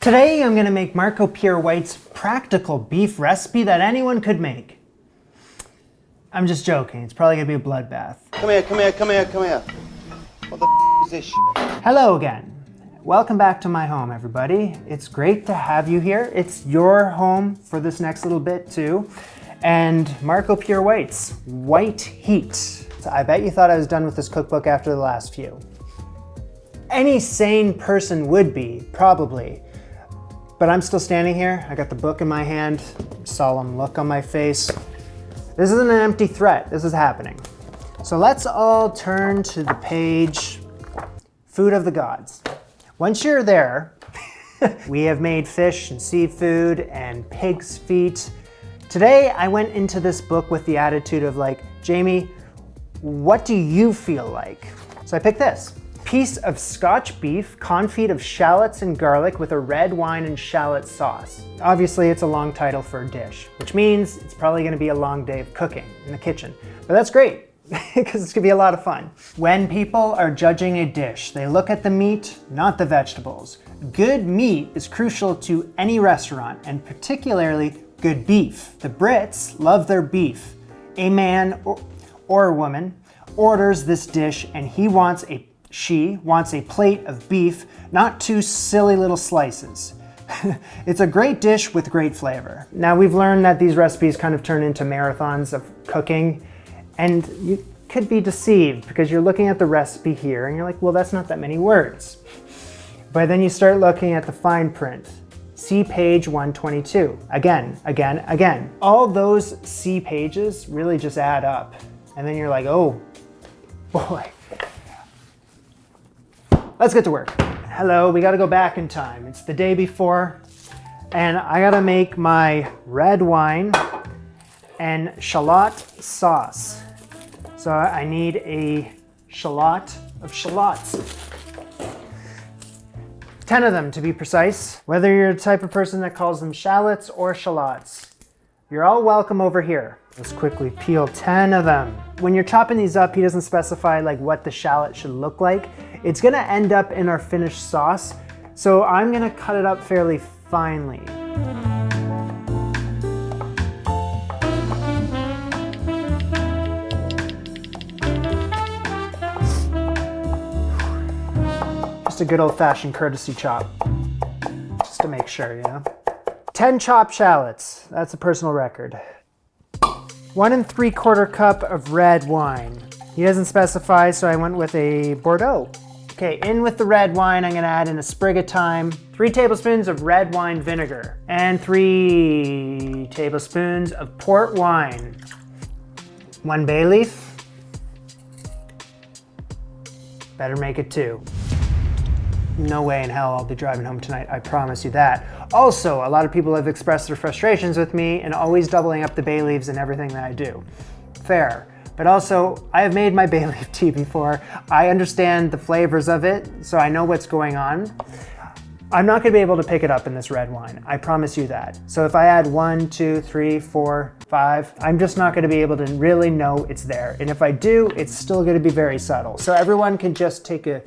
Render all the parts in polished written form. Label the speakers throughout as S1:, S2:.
S1: Today I'm gonna make Marco Pierre White's practical beef recipe that anyone could make. I'm just joking, it's probably gonna be a bloodbath.
S2: Come here. What the is this shit?
S1: Hello again. Welcome back to my home, everybody. It's great to have you here. It's your home for this next little bit too. And Marco Pierre White's White Heat. So I bet you thought I was done with this cookbook after the last few. Any sane person would be, probably. But I'm still standing here. I got the book in my hand, solemn look on my face. This isn't an empty threat, this is happening. So let's all turn to the page, Food of the Gods. Once you're there, we have made fish and seafood and pig's feet. Today, I went into this book with the attitude of like, Jamie, what do you feel like? So I picked this. Piece of Scotch beef, confit of shallots and garlic with a red wine and shallot sauce. Obviously, it's a long title for a dish, which means it's probably gonna be a long day of cooking in the kitchen. But that's great, because it's gonna be a lot of fun. When people are judging a dish, they look at the meat, not the vegetables. Good meat is crucial to any restaurant, and particularly good beef. The Brits love their beef. A man or a woman orders this dish and she wants a plate of beef, not two silly little slices. It's a great dish with great flavor. Now we've learned that these recipes kind of turn into marathons of cooking, and you could be deceived because you're looking at the recipe here and you're like, well, that's not that many words. But then you start looking at the fine print. See page 122. Again. All those C pages really just add up. And then you're like, oh boy. Let's get to work. Hello, we gotta go back in time. It's the day before, and I gotta make my red wine and shallot sauce. So I need a shallot of shallots. 10 of them to be precise. Whether you're the type of person that calls them shallots or shallots, you're all welcome over here. Let's quickly peel 10 of them. When you're chopping these up, he doesn't specify like what the shallot should look like. It's gonna end up in our finished sauce, so I'm gonna cut it up fairly finely. Just a good old-fashioned courtesy chop, just to make sure, you know. 10 chopped shallots, that's a personal record. 1 3/4 cup of red wine. He doesn't specify, so I went with a Bordeaux. Okay, in with the red wine, I'm gonna add in a sprig of thyme, 3 tablespoons of red wine vinegar, and 3 tablespoons of port wine. 1 bay leaf. Better make it 2. No way in hell I'll be driving home tonight, I promise you that. Also, a lot of people have expressed their frustrations with me and always doubling up the bay leaves in everything that I do. Fair. But also, I have made my bay leaf tea before. I understand the flavors of it, so I know what's going on. I'm not gonna be able to pick it up in this red wine, I promise you that. So if I add 1, 2, 3, 4, 5, I'm just not gonna be able to really know it's there. And if I do, it's still gonna be very subtle. So everyone can just take a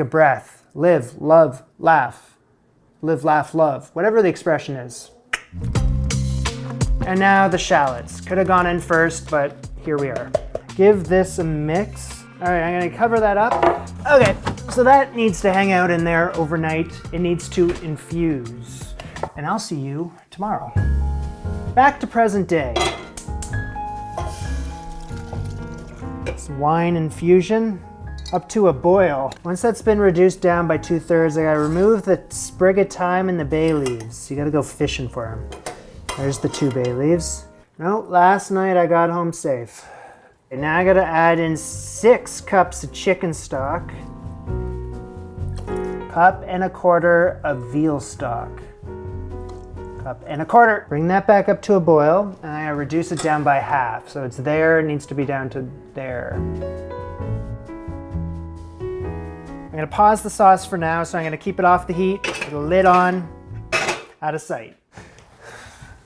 S1: breath. Live, love, laugh. Live, laugh, love. Whatever the expression is. And now the shallots. Could have gone in first, but here we are. Give this a mix. All right, I'm gonna cover that up. Okay, so that needs to hang out in there overnight. It needs to infuse. And I'll see you tomorrow. Back to present day. Some wine infusion up to a boil. Once that's been reduced down by 2/3, I gotta remove the sprig of thyme and the bay leaves. You gotta go fishing for them. There's the 2 bay leaves. No, last night I got home safe. And now I gotta add in 6 cups of chicken stock, 1.25 cups of veal stock, 1.25 cups. Bring that back up to a boil, and I gotta reduce it down by half. So it's there, it needs to be down to there. I'm gonna pause the sauce for now, so I'm gonna keep it off the heat, with the lid on, out of sight. I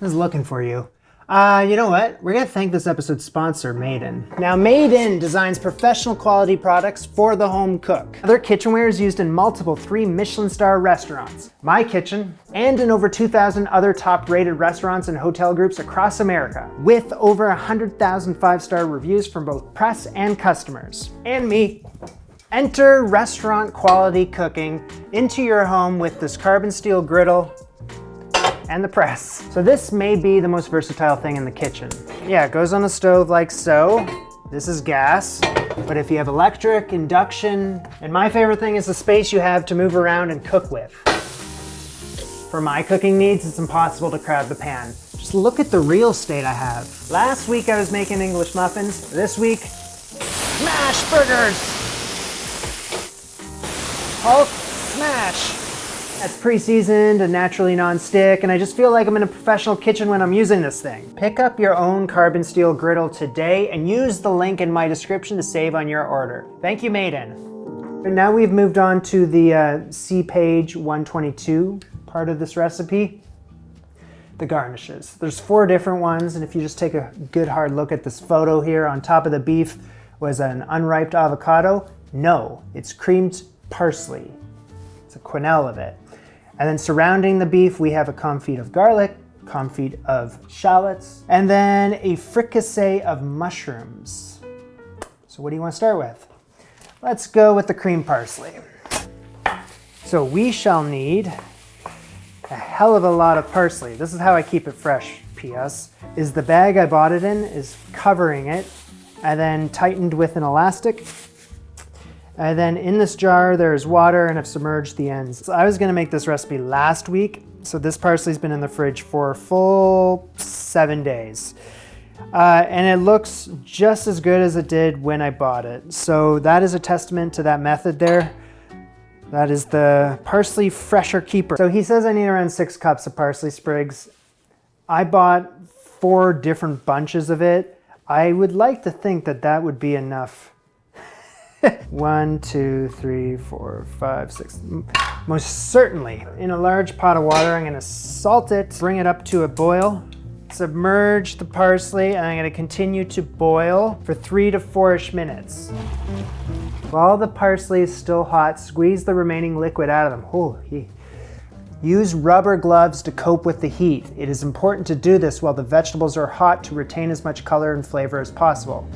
S1: was looking for you. You know what? We're gonna thank this episode's sponsor, Made In. Now, Made In designs professional quality products for the home cook. Their kitchenware is used in multiple 3 Michelin star restaurants, My Kitchen, and in over 2,000 other top-rated restaurants and hotel groups across America, with over 100,000 5-star reviews from both press and customers. And me. Enter restaurant quality cooking into your home with this carbon steel griddle and the press. So this may be the most versatile thing in the kitchen. Yeah, it goes on the stove like so. This is gas, but if you have electric, induction, and my favorite thing is the space you have to move around and cook with. For my cooking needs, it's impossible to crowd the pan. Just look at the real estate I have. Last week I was making English muffins. This week, smash burgers! Hulk smash! That's pre-seasoned and naturally non-stick, and I just feel like I'm in a professional kitchen when I'm using this thing. Pick up your own carbon steel griddle today and use the link in my description to save on your order. Thank you, Made In. And now we've moved on to the see page 122 part of this recipe, the garnishes. There's 4 different ones, and if you just take a good hard look at this photo here, on top of the beef was an unripe avocado. No, it's creamed parsley. It's a quenelle of it. And then surrounding the beef, we have a confit of garlic, confit of shallots, and then a fricassee of mushrooms. So what do you want to start with? Let's go with the cream parsley. So we shall need a hell of a lot of parsley. This is how I keep it fresh, PS. Is the bag I bought it in is covering it, and then tightened with an elastic. And then in this jar, there's water, and I've submerged the ends. So I was gonna make this recipe last week, so this parsley's been in the fridge for a full 7 days. And it looks just as good as it did when I bought it. So that is a testament to that method there. That is the parsley fresher keeper. So he says I need around 6 cups of parsley sprigs. I bought 4 different bunches of it. I would like to think that that would be enough. 1, 2, 3, 4, 5, 6. Most certainly. In a large pot of water, I'm going to salt it, bring it up to a boil, submerge the parsley, and I'm going to continue to boil for 3 to 4-ish minutes. While the parsley is still hot, squeeze the remaining liquid out of them. Oh, use rubber gloves to cope with the heat. It is important to do this while the vegetables are hot to retain as much color and flavor as possible.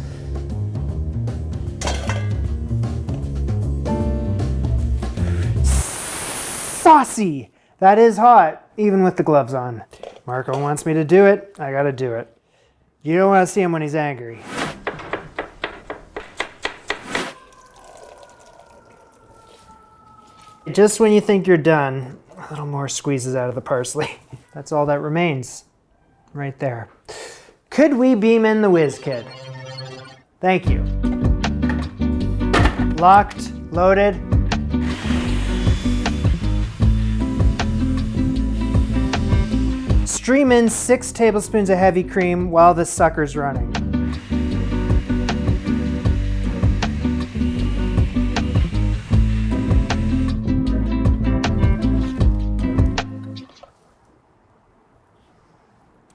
S1: Saucy! That is hot, even with the gloves on. Marco wants me to do it, I gotta do it. You don't want to see him when he's angry. Just when you think you're done, a little more squeezes out of the parsley. That's all that remains, right there. Could we beam in the Whiz Kid? Thank you. Locked, loaded. Stream in 6 tablespoons of heavy cream while this sucker's running.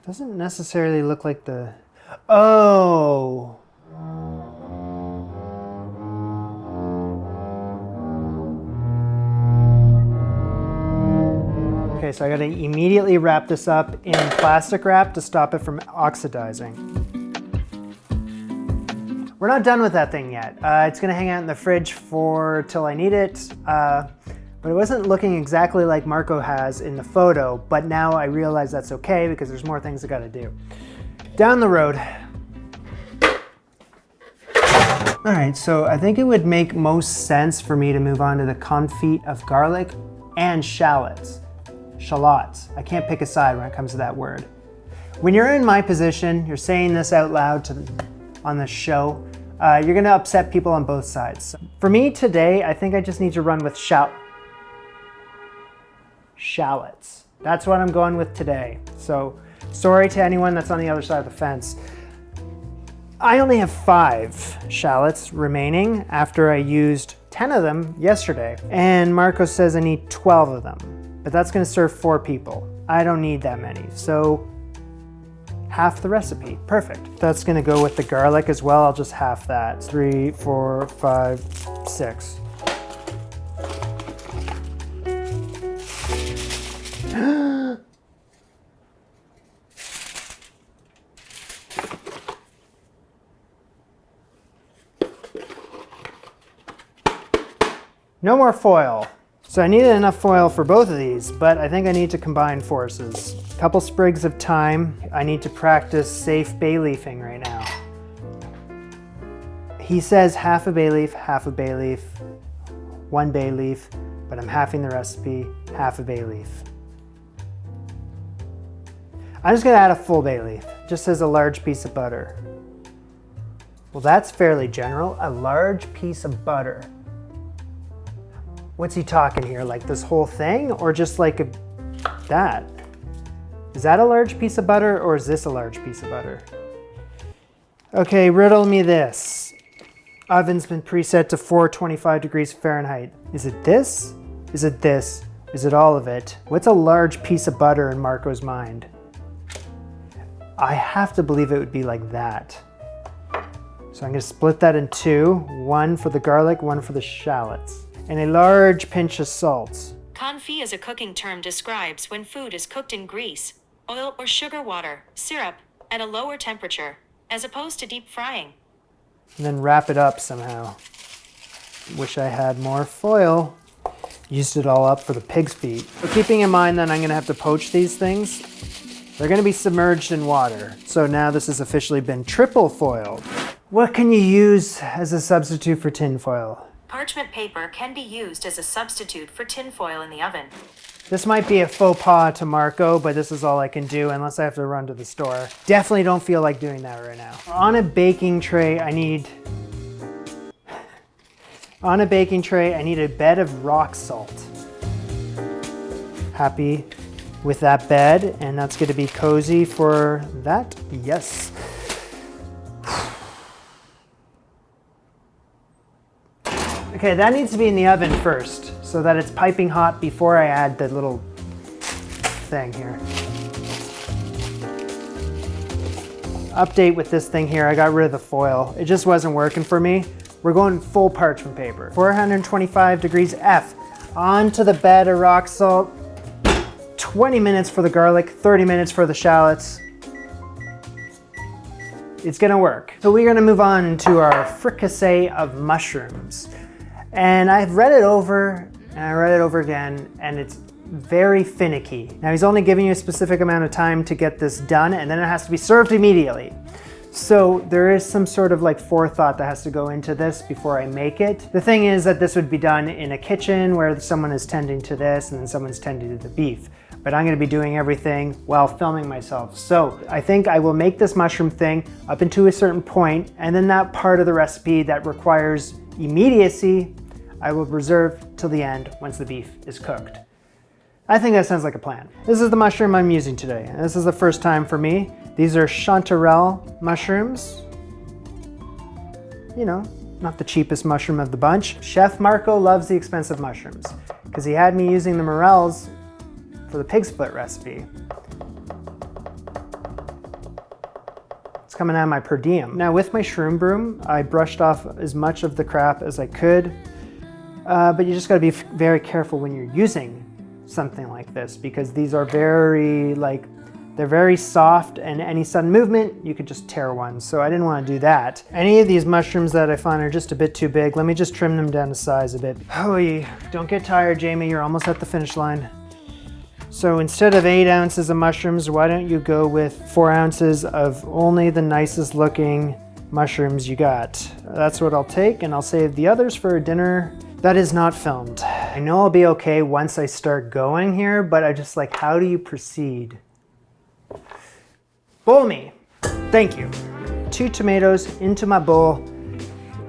S1: Doesn't necessarily look like the... Oh! Okay, so I gotta immediately wrap this up in plastic wrap to stop it from oxidizing. We're not done with that thing yet. It's gonna hang out in the fridge till I need it, but it wasn't looking exactly like Marco has in the photo, but now I realize that's okay because there's more things I gotta do. Down the road. All right, so I think it would make most sense for me to move on to the confit of garlic and shallots. Shallots. I can't pick a side when it comes to that word. When you're in my position, you're saying this out loud on the show, you're gonna upset people on both sides. So for me today, I think I just need to run with shallots. That's what I'm going with today. So sorry to anyone that's on the other side of the fence. I only have 5 shallots remaining after I used 10 of them yesterday. And Marco says I need 12 of them, but that's gonna serve 4 people. I don't need that many. So half the recipe. Perfect. That's gonna go with the garlic as well. I'll just half that. 3, 4, 5, 6. No more foil. So I needed enough foil for both of these, but I think I need to combine forces. A couple sprigs of thyme. I need to practice safe bay leafing right now. He says half a bay leaf, 1 bay leaf, but I'm halving the recipe, half a bay leaf. I'm just gonna add a full bay leaf, just as a large piece of butter. Well, that's fairly general, a large piece of butter. What's he talking here? Like this whole thing, or just like that? Is that a large piece of butter, or is this a large piece of butter? Okay, riddle me this. Oven's been preset to 425 degrees Fahrenheit. Is it this? Is it this? Is it all of it? What's a large piece of butter in Marco's mind? I have to believe it would be like that. So I'm gonna split that in two. One for the garlic, one for the shallots. And a large pinch of salt.
S3: Confit as a cooking term describes when food is cooked in grease, oil or sugar water, syrup, at a lower temperature, as opposed to deep frying.
S1: And then wrap it up somehow. Wish I had more foil. Used it all up for the pig's feet. So keeping in mind that I'm gonna have to poach these things, they're gonna be submerged in water. So now this has officially been triple foiled. What can you use as a substitute for tin foil?
S3: Parchment paper can be used as a substitute for tin foil in the oven.
S1: This might be a faux pas to Marco, but this is all I can do unless I have to run to the store. Definitely don't feel like doing that right now. On a baking tray, I need a bed of rock salt. Happy with that bed, and that's gonna be cozy for that, yes. Okay, that needs to be in the oven first so that it's piping hot before I add the little thing here. Update with this thing here, I got rid of the foil. It just wasn't working for me. We're going full parchment paper. 425 degrees F. Onto the bed of rock salt. 20 minutes for the garlic, 30 minutes for the shallots. It's gonna work. So we're gonna move on to our fricassee of mushrooms. And I've read it over, and I read it over again, and it's very finicky. Now he's only giving you a specific amount of time to get this done, and then it has to be served immediately. So there is some sort of like forethought that has to go into this before I make it. The thing is that this would be done in a kitchen where someone is tending to this and then someone's tending to the beef. But I'm gonna be doing everything while filming myself. So I think I will make this mushroom thing up into a certain point, and then that part of the recipe that requires immediacy, I will reserve till the end once the beef is cooked. I think that sounds like a plan. This is the mushroom I'm using today. This is the first time for me. These are chanterelle mushrooms. You know, not the cheapest mushroom of the bunch. Chef Marco loves the expensive mushrooms because he had me using the morels for the pig's foot recipe. It's coming out of my per diem. Now with my shroom broom, I brushed off as much of the crap as I could, but you just gotta be very careful when you're using something like this because these are they're very soft, and any sudden movement, you could just tear one. So I didn't want to do that. Any of these mushrooms that I find are just a bit too big, let me just trim them down to size a bit. Oh, don't get tired, Jamie, you're almost at the finish line. So instead of 8 ounces of mushrooms, why don't you go with 4 ounces of only the nicest looking mushrooms you got. That's what I'll take, and I'll save the others for a dinner that is not filmed. I know I'll be okay once I start going here, but I just like, how do you proceed? Bowl me. Thank you. 2 tomatoes into my bowl,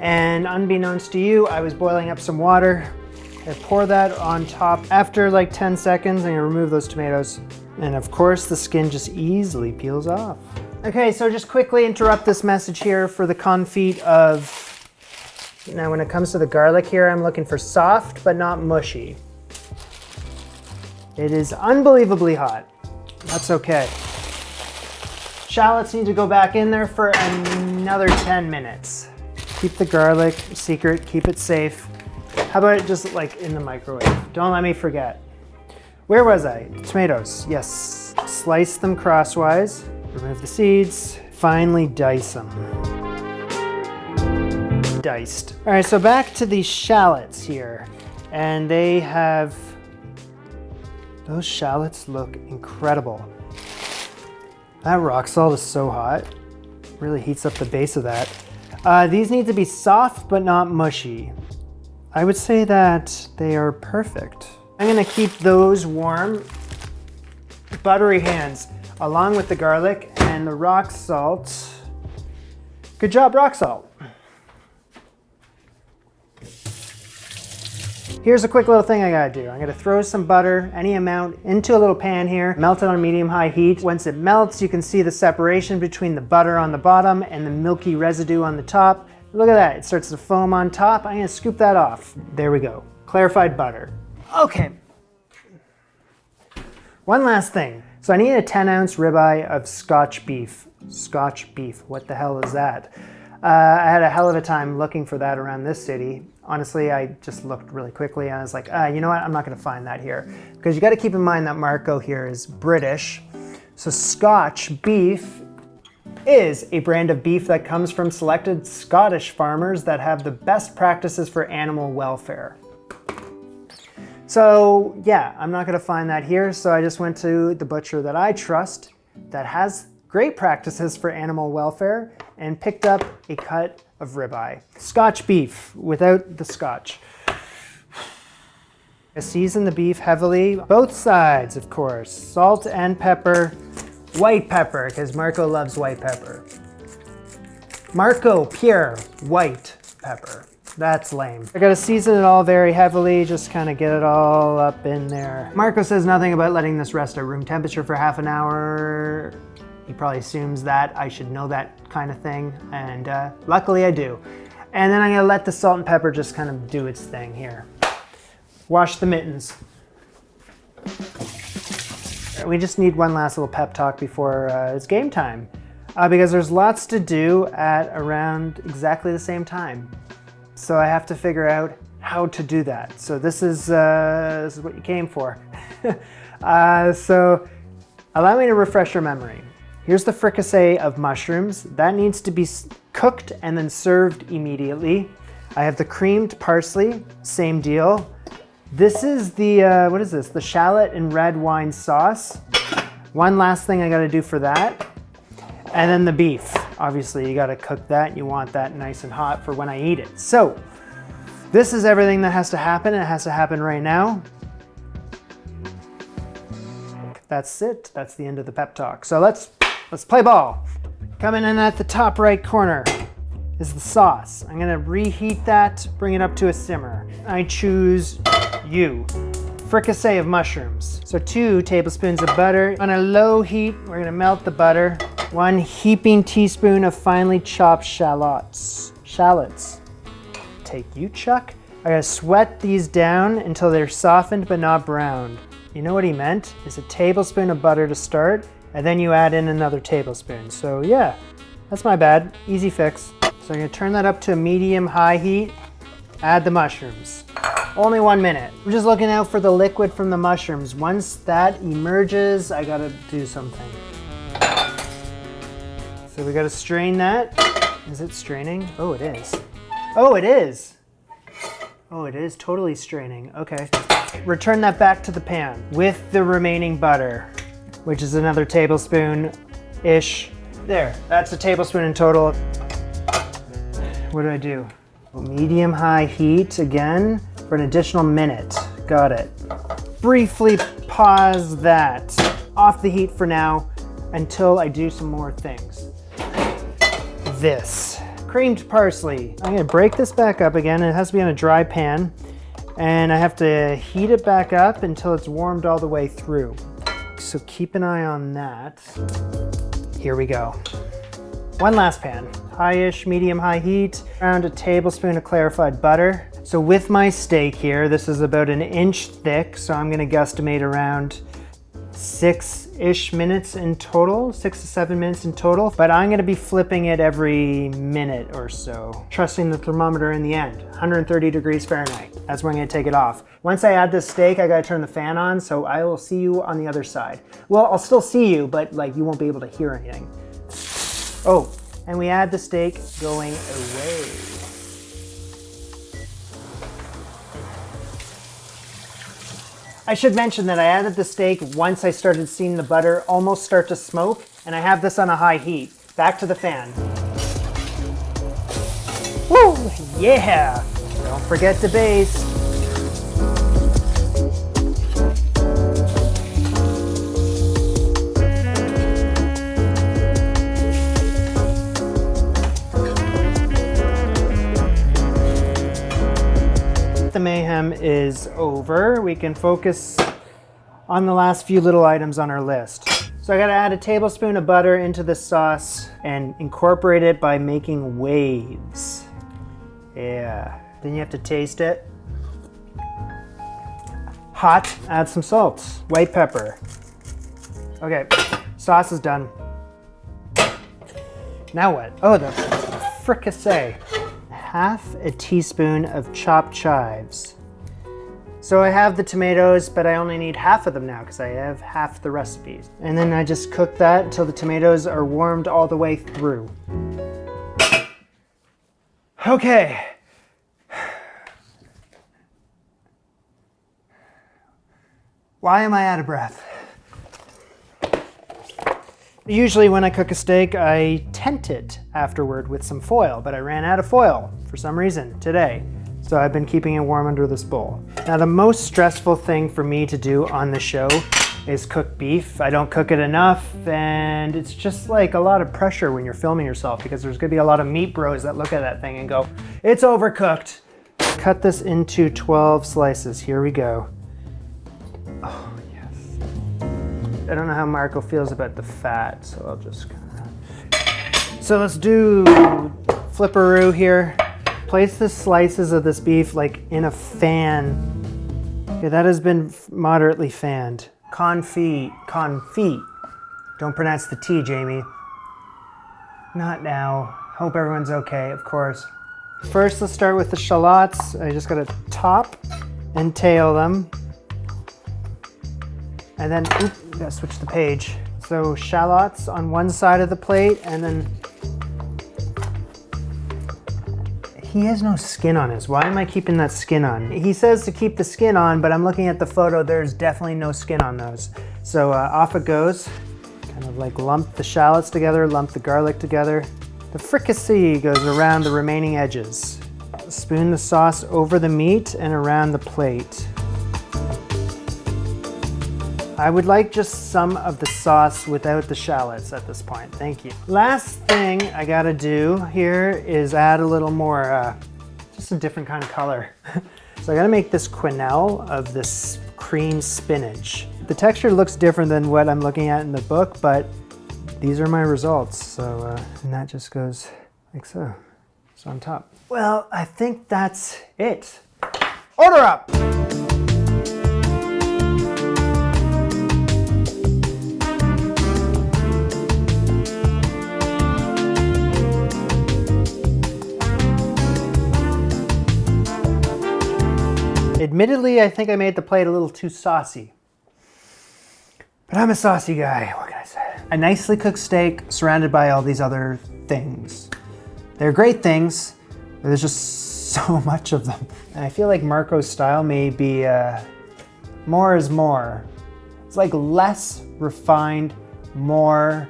S1: and unbeknownst to you, I was boiling up some water. I pour that on top. After like 10 seconds, I'm gonna remove those tomatoes. And of course, the skin just easily peels off. Okay, so just quickly interrupt this message here for the confit of, now when it comes to the garlic here, I'm looking for soft, but not mushy. It is unbelievably hot. That's okay. Shallots need to go back in there for another 10 minutes. Keep the garlic secret, keep it safe. How about it just like in the microwave? Don't let me forget. Where was I? Tomatoes, yes. Slice them crosswise, remove the seeds, finely dice them. Diced. All right, so back to these shallots here. And they have, those shallots look incredible. That rock salt is so hot. Really heats up the base of that. These need to be soft but not mushy. I would say that they are perfect. I'm gonna keep those warm. Buttery hands, along with the garlic and the rock salt. Good job, rock salt. Here's a quick little thing I gotta do. I'm gonna throw some butter, any amount, into a little pan here, melt it on medium-high heat. Once it melts, you can see the separation between the butter on the bottom and the milky residue on the top. Look at that, it starts to foam on top. I'm gonna scoop that off. There we go, clarified butter. Okay. One last thing. So I need a 10-ounce ribeye of Scotch beef. Scotch beef, what the hell is that? I had a hell of a time looking for that around this city. Honestly, I just looked really quickly and I was like, you know what, I'm not gonna find that here. Because you gotta keep in mind that Marco here is British. So Scotch beef is a brand of beef that comes from selected Scottish farmers that have the best practices for animal welfare. So yeah, I'm not gonna find that here, so I just went to the butcher that I trust that has great practices for animal welfare and picked up a cut of ribeye. Scotch beef without the scotch. I season the beef heavily, both sides of course, salt and pepper, white pepper, because Marco loves white pepper. Marco Pierre White pepper. That's lame. I gotta season it all very heavily, just kind of get it all up in there. Marco says nothing about letting this rest at room temperature for half an hour. He probably assumes that I should know that kind of thing, and luckily I do. And then I'm gonna let the salt and pepper just kind of do its thing here. Wash the mittens. We just need one last little pep talk before it's game time, because there's lots to do at around exactly the same time. So I have to figure out how to do that. So this is what you came for. So allow me to refresh your memory. Here's the fricassee of mushrooms. That needs to be cooked and then served immediately. I have the creamed parsley, same deal. This is the, what is this? The shallot and red wine sauce. One last thing I gotta do for that. And then the beef. Obviously you gotta cook that. You want that nice and hot for when I eat it. So this is everything that has to happen. It has to happen right now. That's it. That's the end of the pep talk. So let's play ball. Coming in at the top right corner is the sauce. I'm gonna reheat that, bring it up to a simmer. I choose fricassee of mushrooms. So 2 tablespoons of butter. On a low heat, we're gonna melt the butter. 1 heaping teaspoon of finely chopped shallots. Take you, Chuck. I gotta sweat these down until they're softened but not browned. You know what he meant? Is a tablespoon of butter to start, and then you add in another tablespoon. So yeah, that's my bad, easy fix. So I'm gonna turn that up to a medium-high heat, add the mushrooms. Only 1 minute. I'm just looking out for the liquid from the mushrooms. Once that emerges, I gotta do something. So we gotta strain that. Is it straining? Oh, it is. Oh, it is. Oh, it is totally straining. Okay. Return that back to the pan with the remaining butter, which is another tablespoon-ish. There, that's a tablespoon in total. What do I do? Medium-high heat again for an additional minute. Got it. Briefly pause that. Off the heat for now until I do some more things. This creamed parsley. I'm gonna break this back up again. It has to be on a dry pan, and I have to heat it back up until it's warmed all the way through. So keep an eye on that. Here we go. One last pan, high-ish, medium-high heat, around a tablespoon of clarified butter. So with my steak here, this is about 1 inch thick, so I'm gonna guesstimate around 6-ish minutes in total, 6 to 7 minutes in total, but I'm gonna be flipping it every minute or so, trusting the thermometer in the end, 130 degrees Fahrenheit. That's when I'm gonna take it off. Once I add this steak, I gotta turn the fan on, so I will see you on the other side. Well, I'll still see you, but like you won't be able to hear anything. Oh, and we add the steak going away. I should mention that I added the steak once I started seeing the butter almost start to smoke, and I have this on a high heat. Back to the fan. Woo! Yeah! Don't forget to baste. The mayhem is over. We can focus on the last few little items on our list. So I gotta add a tablespoon of butter into the sauce and incorporate it by making waves. Yeah, then you have to taste it. Hot, add some salt, white pepper. Okay, sauce is done. Now what? Oh, the fricassee. Half a teaspoon of chopped chives. So I have the tomatoes, but I only need half of them now because I have half the recipes. And then I just cook that until the tomatoes are warmed all the way through. Okay. Why am I out of breath? Usually when I cook a steak, I tent it afterward with some foil, but I ran out of foil for some reason today. So I've been keeping it warm under this bowl. Now the most stressful thing for me to do on the show is cook beef. I don't cook it enough, and it's just like a lot of pressure when you're filming yourself because there's gonna be a lot of meat bros that look at that thing and go, it's overcooked. Cut this into 12 slices. Here we go. Oh, yes. I don't know how Marco feels about the fat, so I'll just kind of... So let's do flipperoo here. Place the slices of this beef like in a fan. Okay, that has been moderately fanned. Confit. Don't pronounce the T, Jamie. Not now. Hope everyone's okay, of course. First, let's start with the shallots. I just gotta top and tail them. And then, oops, gotta switch the page. So shallots on one side of the plate, and then he has no skin on his. Why am I keeping that skin on? He says to keep the skin on, but I'm looking at the photo, there's definitely no skin on those. So off it goes. Kind of like lump the shallots together, lump the garlic together. The fricassee goes around the remaining edges. Spoon the sauce over the meat and around the plate. I would like just some of the sauce without the shallots at this point. Thank you. Last thing I gotta do here is add a little more, just a different kind of color. So I gotta make this quenelle of this cream spinach. The texture looks different than what I'm looking at in the book, but these are my results. So, and that just goes like so. So on top. Well, I think that's it. Order up! Admittedly, I think I made the plate a little too saucy. But I'm a saucy guy, what can I say? A nicely cooked steak surrounded by all these other things. They're great things, but there's just so much of them. And I feel like Marco's style may be more is more. It's like less refined, more.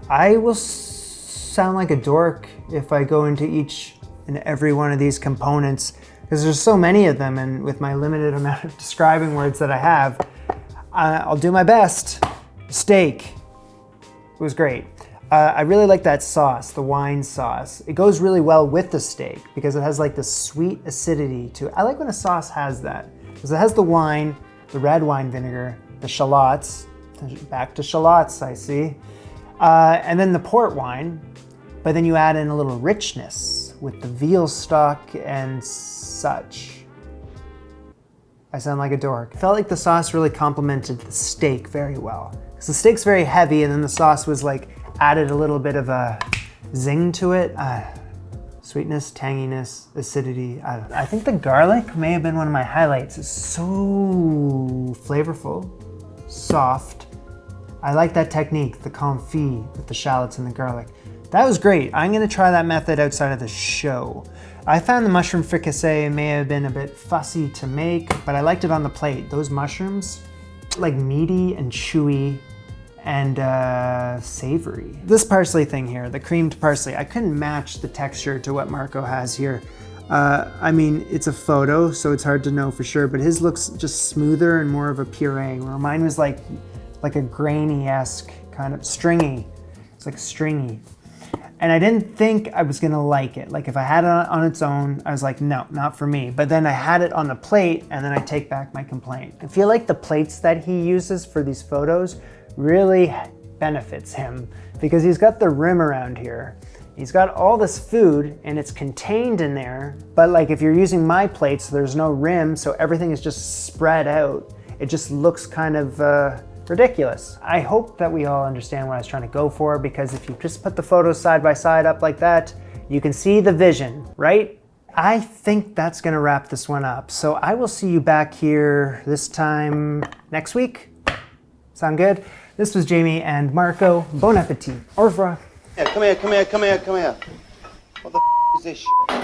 S1: I will sound like a dork if I go into each and every one of these components because there's so many of them, and with my limited amount of describing words that I have, I'll do my best. Steak. It was great. I really like that sauce, the wine sauce. It goes really well with the steak because it has like this sweet acidity to it. I like when a sauce has that because it has the wine, the red wine vinegar, the shallots, back to shallots, I see, and then the port wine, but then you add in a little richness with the veal stock and such. I sound like a dork. I felt like the sauce really complemented the steak very well. Because the steak's very heavy and then the sauce was like added a little bit of a zing to it. Sweetness, tanginess, acidity. I think the garlic may have been one of my highlights. It's so flavorful, soft. I like that technique, the confit with the shallots and the garlic. That was great. I'm gonna try that method outside of the show. I found the mushroom fricassee may have been a bit fussy to make, but I liked it on the plate. Those mushrooms, like meaty and chewy and savory. This parsley thing here, the creamed parsley, I couldn't match the texture to what Marco has here. I mean, it's a photo, so it's hard to know for sure, but his looks just smoother and more of a puree, where mine was like a grainy-esque, kind of stringy. It's like stringy. And I didn't think I was gonna like it. Like if I had it on its own, I was like, no, not for me. But then I had it on the plate and then I take back my complaint. I feel like the plates that he uses for these photos really benefits him because he's got the rim around here. He's got all this food and it's contained in there, but like if you're using my plates, there's no rim, so everything is just spread out. It just looks kind of ridiculous. I hope that we all understand what I was trying to go for, because if you just put the photos side by side up like that, you can see the vision, right? I think that's gonna wrap this one up. So I will see you back here this time next week. Sound good? This was Jamie and Marco. Bon appetit. Au revoir.
S2: Yeah, come here. What the is this shit?